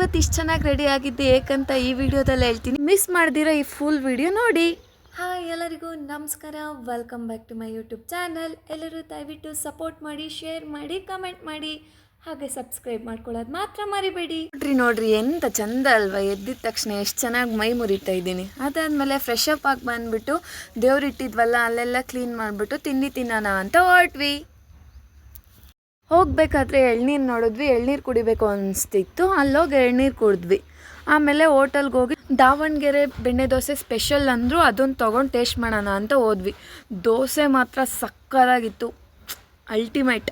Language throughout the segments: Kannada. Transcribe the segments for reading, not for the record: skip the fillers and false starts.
ಇವತ್ತು ಇಷ್ಟು ಚೆನ್ನಾಗಿ ರೆಡಿ ಆಗಿದ್ದೆ ಏಕಂತ ಈ ವಿಡಿಯೋದಲ್ಲಿ ಹೇಳ್ತೀನಿ. ಮಿಸ್ ಮಾಡ್ದಿರಾ ಈ ಫುಲ್ ವಿಡಿಯೋ ನೋಡಿ. ಹಾಯ್ ಎಲ್ಲರಿಗೂ ನಮಸ್ಕಾರ, welcome back to my YouTube channel. ಎಲ್ಲರೂ ದಯವಿಟ್ಟು ಸಪೋರ್ಟ್ ಮಾಡಿ, ಶೇರ್ ಮಾಡಿ, ಕಮೆಂಟ್ ಮಾಡಿ, ಹಾಗೆ ಸಬ್ಸ್ಕ್ರೈಬ್ ಮಾಡ್ಕೊಳ್ಳೋದು ಮಾತ್ರ ಮರಿಬೇಡಿ. ನೋಡ್ರಿ ಎಂತ ಚಂದ ಅಲ್ವಾ, ಎದ್ದಿದ ತಕ್ಷಣ ಎಷ್ಟು ಚೆನ್ನಾಗಿ ಮೈ ಮುರಿತಾ ಇದ್ದೀನಿ. ಅದಾದಮೇಲೆ ಫ್ರೆಶ್ ಅಪ್ ಆಗಿ ಬಂದುಬಿಟ್ಟು ದೇವ್ರಿಟ್ಟಿದ್ವಲ್ಲ ಅಲ್ಲೆಲ್ಲ ಕ್ಲೀನ್ ಮಾಡಿಬಿಟ್ಟು ತಿಂಡಿ ತಿನ್ನೋಣ ಅಂತ ಹೊರಟ್ವಿ. ಹೋಗಬೇಕಾದ್ರೆ ಎಳ್ನೀರು ನೋಡಿದ್ವಿ, ಎಳ್ನೀರು ಕುಡಿಬೇಕು ಅನಿಸ್ತಿತ್ತು. ಅಲ್ಲೋಗಿ ಎಳ್ನೀರು ಕುಡಿದ್ವಿ. ಆಮೇಲೆ ಹೋಟೆಲ್ಗೆ ಹೋಗಿ ದಾವಣಗೆರೆ ಬೆಣ್ಣೆ ದೋಸೆ ಸ್ಪೆಷಲ್ ಅಂದರು, ಅದನ್ನು ತೊಗೊಂಡು ಟೇಸ್ಟ್ ಮಾಡೋಣ ಅಂತ ಹೋದ್ವಿ. ದೋಸೆ ಮಾತ್ರ ಸಕ್ಕತ್ತಾಗಿತ್ತು, ಅಲ್ಟಿಮೇಟ್.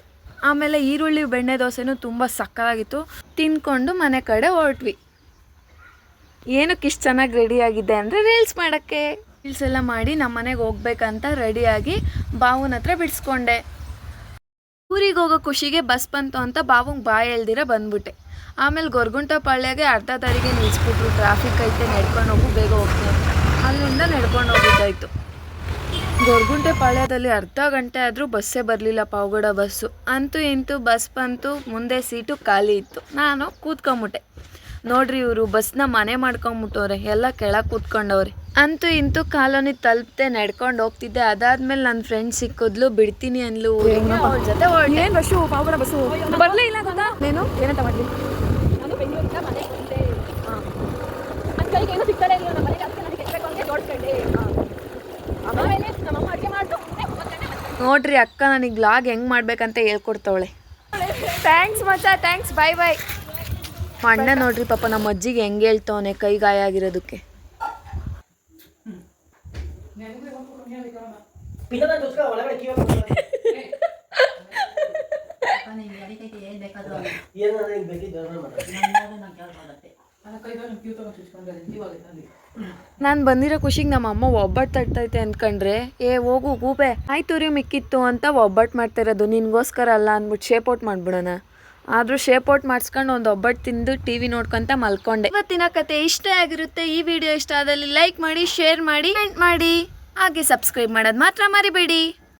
ಆಮೇಲೆ ಈರುಳ್ಳಿ ಬೆಣ್ಣೆ ದೋಸೆನೂ ತುಂಬ ಸಕ್ಕತ್ತಾಗಿತ್ತು. ತಿಂದ್ಕೊಂಡು ಮನೆ ಕಡೆ ಹೊರಟ್ವಿ. ಏನಕ್ಕೆ ಇಷ್ಟು ಚೆನ್ನಾಗಿ ರೆಡಿಯಾಗಿದೆ ಅಂದರೆ ರೀಲ್ಸ್ ಮಾಡೋಕ್ಕೆ. ರೀಲ್ಸ್ ಎಲ್ಲ ಮಾಡಿ ನಮ್ಮ ಮನೆಗೆ ಹೋಗ್ಬೇಕಂತ ರೆಡಿಯಾಗಿ ಬಾವನ ಹತ್ರ ಬಿಡಿಸ್ಕೊಂಡೆ. ಊರಿಗೆ ಹೋಗೋ ಖುಷಿಗೆ ಬಸ್ ಬಂತು ಅಂತ ಬಾವಂಗೆ ಬಾಯಿ ಎಳ್ದಿರ ಬಂದ್ಬಿಟ್ಟೆ. ಆಮೇಲೆ ಗೊರಗುಂಟ ಪಾಳ್ಯಗೆ ಅರ್ಧ ದಾರಿಗೆ ನಿಲ್ಲಿಸ್ಬಿಟ್ರು. ಟ್ರಾಫಿಕ್ ಐತೆ, ನಡ್ಕೊಂಡು ಹೋಗು, ಬೇಗ ಹೋಗ್ತೀನಿ ಅಂತ. ಅಲ್ಲಿಂದ ನಡ್ಕೊಂಡು ಹೋಗಿದ್ದಾಯಿತು. ಗೊರಗುಂಟೆ ಪಾಳ್ಯದಲ್ಲಿ ಅರ್ಧ ಗಂಟೆ ಆದರೂ ಬಸ್ಸೇ ಬರಲಿಲ್ಲ, ಪಾವಗಡ ಬಸ್ಸು. ಅಂತೂ ಇಂತೂ ಬಸ್ ಬಂತು, ಮುಂದೆ ಸೀಟು ಖಾಲಿ ಇತ್ತು. ನಾನು ಕೂತ್ಕೊಂಬಿಟ್ಟೆ. ನೋಡ್ರಿ ಇವರು ಬಸ್ನ ಮನೆ ಮಾಡ್ಕೊಂಬಿಟ್ಟವ್ರೆ, ಎಲ್ಲ ಕೆಳಗೆ ಕೂತ್ಕೊಂಡವ್ರೆ. ಅಂತೂ ಇಂತೂ ಕಾಲೋನಿ ತಲುಪದೆ ನಡ್ಕೊಂಡು ಹೋಗ್ತಿದ್ದೆ. ಅದಾದ್ಮೇಲೆ ನನ್ನ ಫ್ರೆಂಡ್ ಸಿಕ್ಕಿದ್ಲು, ಬಿಡ್ತೀನಿ ಅನ್ಲು. ಅವ್ಳ ಜೊತೆ ಏನು ಬಸ್ಸು, ಪಾವಗಡ ಬಸ್ಸು ಬರಲೇ ಇಲ್ಲ ಗೊತ್ತಾ. ನೀನು ಏನಂತ ಮಾಡಲಿ, ನಾನು ಬೆಂಗಳೂರಿಂದ ಮನೆಗೆ ಬಂದೆ. ನನ್ನ ಕೈಗೆ ಏನೂ ಸಿಗ್ತಾನೆ ಇಲ್ಲ, ನಮ್ಮ ಮನೆಗೆ ಅದಕ್ಕೆ ನನಗೆ ಕೆಟ್ಟಬೇಕು ಅಂತ ಜೋಡಿಸ್ಕೊಂಡೆ. ಆಮೇಲೆ ನಮ್ಮಮ್ಮ ಅಡುಗೆ ಮಾಡ್ತು. ನೋಡ್ರಿ ಅಕ್ಕ ನನಗೆ ವ್ಲಾಗ್ ಹೆಂಗೆ ಮಾಡ್ಬೇಕಂತ ಹೇಳ್ಕೊಡ್ತಾವಳೆ. ಥ್ಯಾಂಕ್ಸ್ ಮಚ್ಚ, ಥ್ಯಾಂಕ್ಸ್, ಬಾಯ್ ಬಾಯ್. ಅಣ್ಣ ನೋಡ್ರಿ ಪಾಪ ನಮ್ಮ ಅಜ್ಜಿಗೆ ಹೆಂಗೆ ಹೇಳ್ತವನೆ ಕೈ ಗಾಯ ಆಗಿರೋದಕ್ಕೆ. ನಾನು ಬಂದಿರೋ ಖುಷಿಗೆ ನಮ್ಮ ಅಮ್ಮ ಒಬ್ಬಟ್ಟು ತಟ್ಟೈತೆ ಅಂದ್ಕೊಂಡ್ರೆ, ಹೋಗು ಗೂಬೆ ಆಯ್ತು ರೀ ಮಿಕ್ಕಿತ್ತು ಅಂತ ಒಬ್ಬಟ್ಟು ಮಾಡ್ತಾ ಇರೋದು. ನಿನ್ಗೋಸ್ಕರ ಅಲ್ಲ ಅಂದ್ಬಿಟ್ಟು ಶೇಪ್ ಔಟ್ ಮಾಡ್ಬಿಡೋಣ. ಆದರೂ ಶೇಪ್ ಔಟ್ ಮಾಡಿಸ್ಕೊಂಡು ಒಂದು ಒಬ್ಬಟ್ಟು ತಿಂದು ಟಿವಿ ನೋಡ್ಕೊಂತ ಮಲ್ಕೊಂಡೆ. ಇವತ್ತಿನ ಕತೆ ಇಷ್ಟ ಆಗಿರುತ್ತೆ. ಈ ವಿಡಿಯೋ ಇಷ್ಟ ಆದಲ್ಲಿ ಲೈಕ್ ಮಾಡಿ, ಶೇರ್ ಮಾಡಿ, ಕಮೆಂಟ್ ಮಾಡಿ, ಹಾಗೆ ಸಬ್ಸ್ಕ್ರೈಬ್ ಮಾಡೋದು ಮಾತ್ರ ಮರಿಬೇಡಿ.